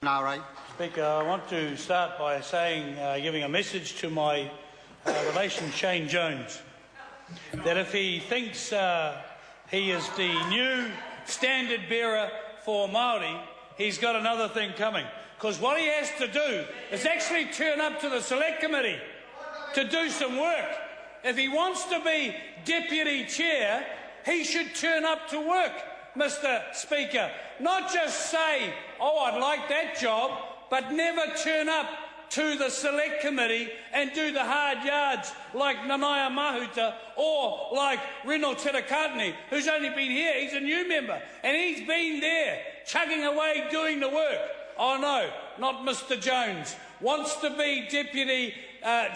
Speaker, I want to start by saying, giving a message to my relation Shane Jones, that if he thinks he is the new standard bearer for Māori, he's got another thing coming. Because what he has to do is actually turn up to the Select Committee to do some work. If he wants to be Deputy Chair, he should turn up to work, Mr. Speaker. Not just say, oh, I'd like that job, but never turn up to the Select Committee and do the hard yards like Nanaia Mahuta or like Reno Tirakatini, who's only been here. He's a new member, and he's been there, chugging away, doing the work. Oh, no, not Mr. Jones. Wants to be Deputy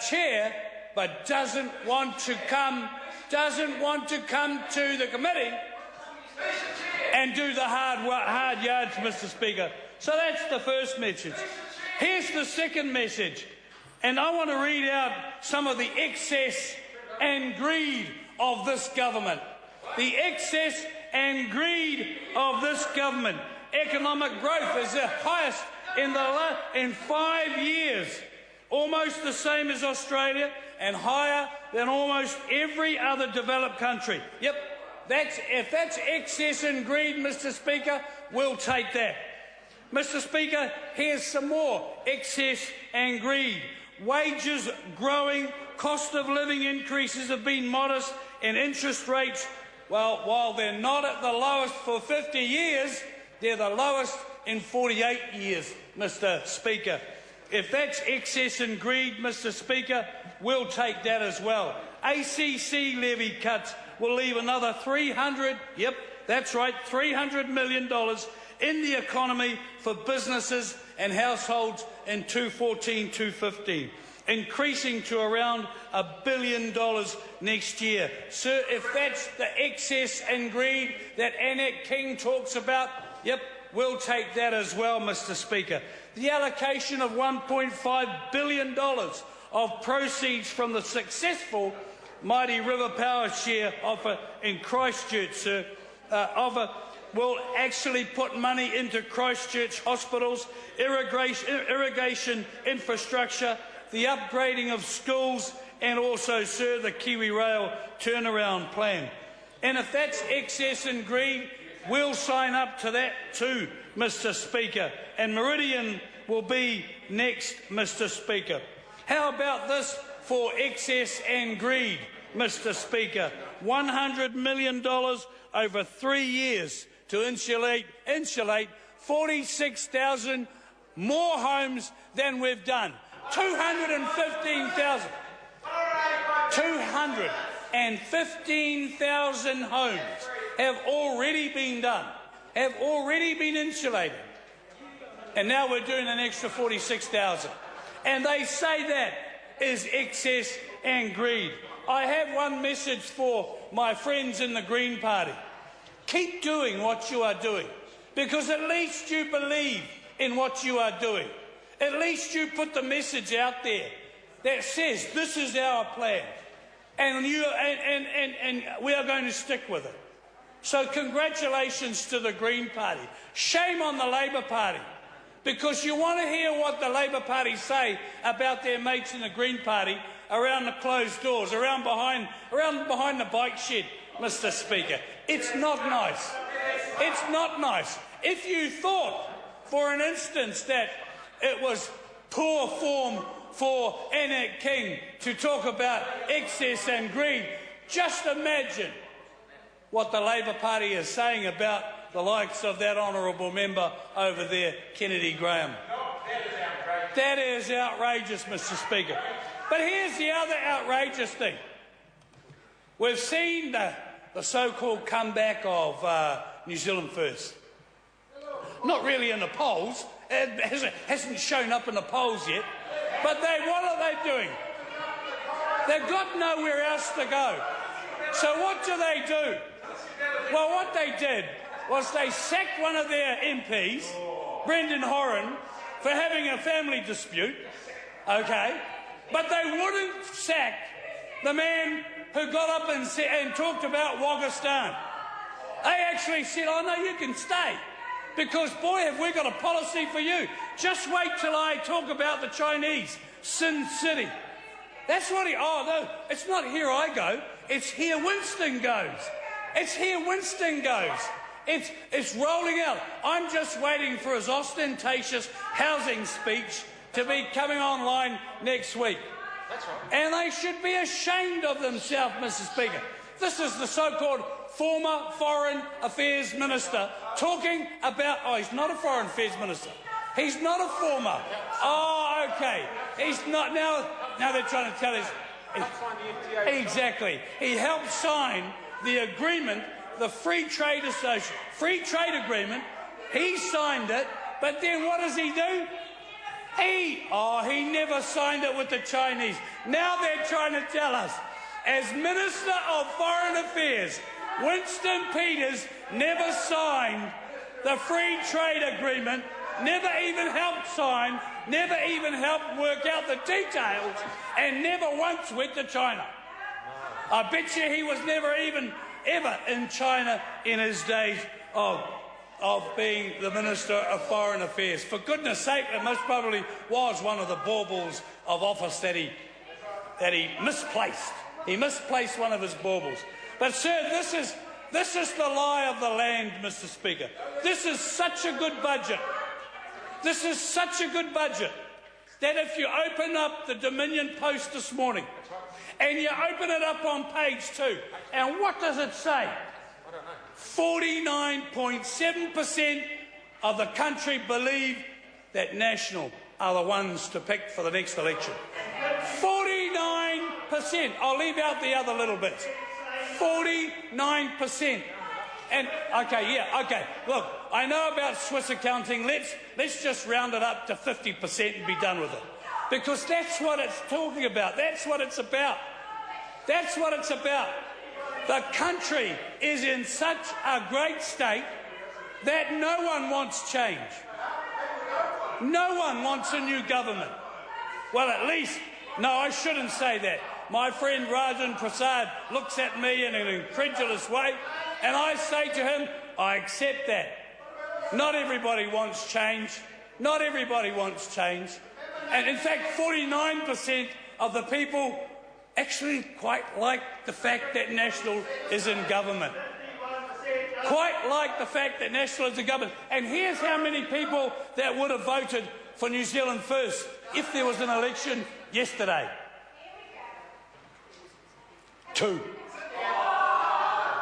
Chair, but doesn't want to come to the committee and do the hard yards, Mr. Speaker. So that's the first message. Here's the second message, and I want to read out some of the excess and greed of this government. The excess and greed of this government. Economic growth is the highest in 5 years, almost the same as Australia and higher than almost every other developed country. Yep, if that's excess and greed, Mr. Speaker, we'll take that. Mr. Speaker, here's some more excess and greed. Wages growing, cost of living increases have been modest, and interest rates, well, while they're not at the lowest for 50 years, they're the lowest in 48 years, Mr. Speaker. If that's excess and greed, Mr. Speaker, we'll take that as well. ACC levy cuts will leave another $300 million in the economy for businesses and households in 2014-2015, increasing to around $1 billion next year. Sir, if that's the excess and greed that Annette King talks about, yep, we'll take that as well, Mr. Speaker. The allocation of $1.5 billion of proceeds from the successful Mighty River Power Share offer in Christchurch, sir, will actually put money into Christchurch hospitals, irrigation infrastructure, the upgrading of schools, and also, sir, the Kiwi Rail turnaround plan. And if that's excess and greed, we'll sign up to that too, Mr. Speaker. And Meridian will be next, Mr. Speaker. How about this for excess and greed, Mr. Speaker? $100 million over 3 years to insulate 46,000 more homes than we've done. 215,000 homes have already been done, have already been insulated. And now we're doing an extra 46,000. And they say that is excess and greed. I have one message for my friends in the Green Party. Keep doing what you are doing, because at least you believe in what you are doing. At least you put the message out there that says this is our plan, and we are going to stick with it. So congratulations to the Green Party. Shame on the Labour Party, because you want to hear what the Labour Party say about their mates in the Green Party around the closed doors, around behind the bike shed, Mr. Speaker. It's not nice. It's not nice. If you thought, for an instance, that it was poor form for Annette King to talk about excess and greed, just imagine what the Labour Party is saying about the likes of that honourable member over there, Kennedy Graham. That is outrageous, Mr. Speaker. But here's the other outrageous thing. We've seen the so-called comeback of New Zealand First. Not really in the polls. It hasn't shown up in the polls yet. But what are they doing? They've got nowhere else to go. So what do they do? Well, what they did was they sacked one of their MPs, Brendan Horan, for having a family dispute, okay? But they wouldn't sack the man who got up and talked about Wagistan. They actually said, oh no, you can stay. Because, boy, have we got a policy for you. Just wait till I talk about the Chinese, Sin City. That's what oh, no, it's not here I go. It's here Winston goes. It's here Winston goes. It's rolling out. I'm just waiting for his ostentatious housing speech to be coming online next week. That's right. And they should be ashamed of themselves, Mr. Speaker. This is the so-called former Foreign Affairs Minister talking about... Oh, he's not a Foreign Affairs Minister. He's not a former. Oh, OK. He's not... Now they're trying to tell us... Exactly. He helped sign the agreement, the Free Trade Agreement. He signed it, but then what does he do? He never signed it with the Chinese. Now they're trying to tell us, as Minister of Foreign Affairs, Winston Peters never signed the Free Trade Agreement, never even helped sign, never even helped work out the details, and never once went to China. I bet you he was never even ever in China in his days of being the Minister of Foreign Affairs. For goodness sake, it most probably was one of the baubles of office that he misplaced. He misplaced one of his baubles. But, sir, this is the lie of the land, Mr. Speaker. This is such a good budget. This is such a good budget that if you open up the Dominion Post this morning and you open it up on page 2, and what does it say? 49.7% of the country believe that National are the ones to pick for the next election. 49%. I'll leave out the other little bits. 49%. And okay. Look, I know about Swiss accounting. Let's just round it up to 50% and be done with it, because that's what it's talking about. That's what it's about. That's what it's about. The country is in such a great state that no one wants change. No one wants a new government. Well, at least, no, I shouldn't say that. My friend Rajan Prasad looks at me in an incredulous way, and I say to him, I accept that. Not everybody wants change. Not everybody wants change. And in fact, 49% of the people actually quite like the fact that National is in government. Quite like the fact that National is in government. And here's how many people that would have voted for New Zealand First if there was an election yesterday. 2.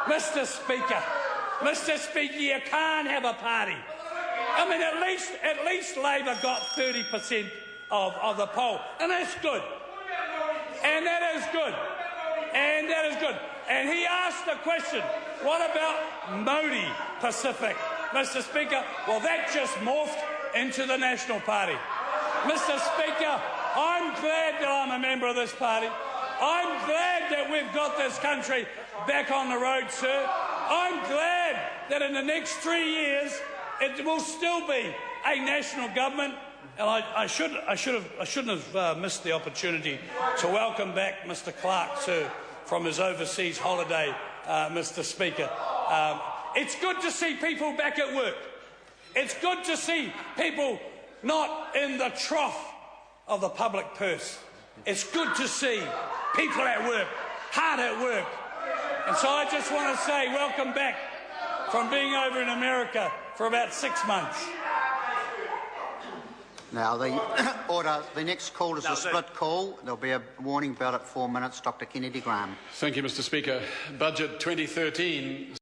Mr. Speaker, you can't have a party. I mean, at least Labor got 30% of the poll, and that's good. And that is good. And that is good. And he asked the question, what about Modi Pacific? Mr. Speaker, well, that just morphed into the National Party. Mr. Speaker, I'm glad that I'm a member of this party. I'm glad that we've got this country back on the road, sir. I'm glad that in the next 3 years it will still be a national government. And I shouldn't have missed the opportunity to welcome back Mr. Clark, sir, from his overseas holiday, Mr. Speaker. It's good to see people back at work. It's good to see people not in the trough of the public purse. It's good to see people at work, hard at work. And so I just want to say welcome back from being over in America for about 6 months. Now, the next call is a split call. There'll be a warning about it 4 minutes. Dr. Kennedy Graham. Thank you, Mr. Speaker. Budget 2013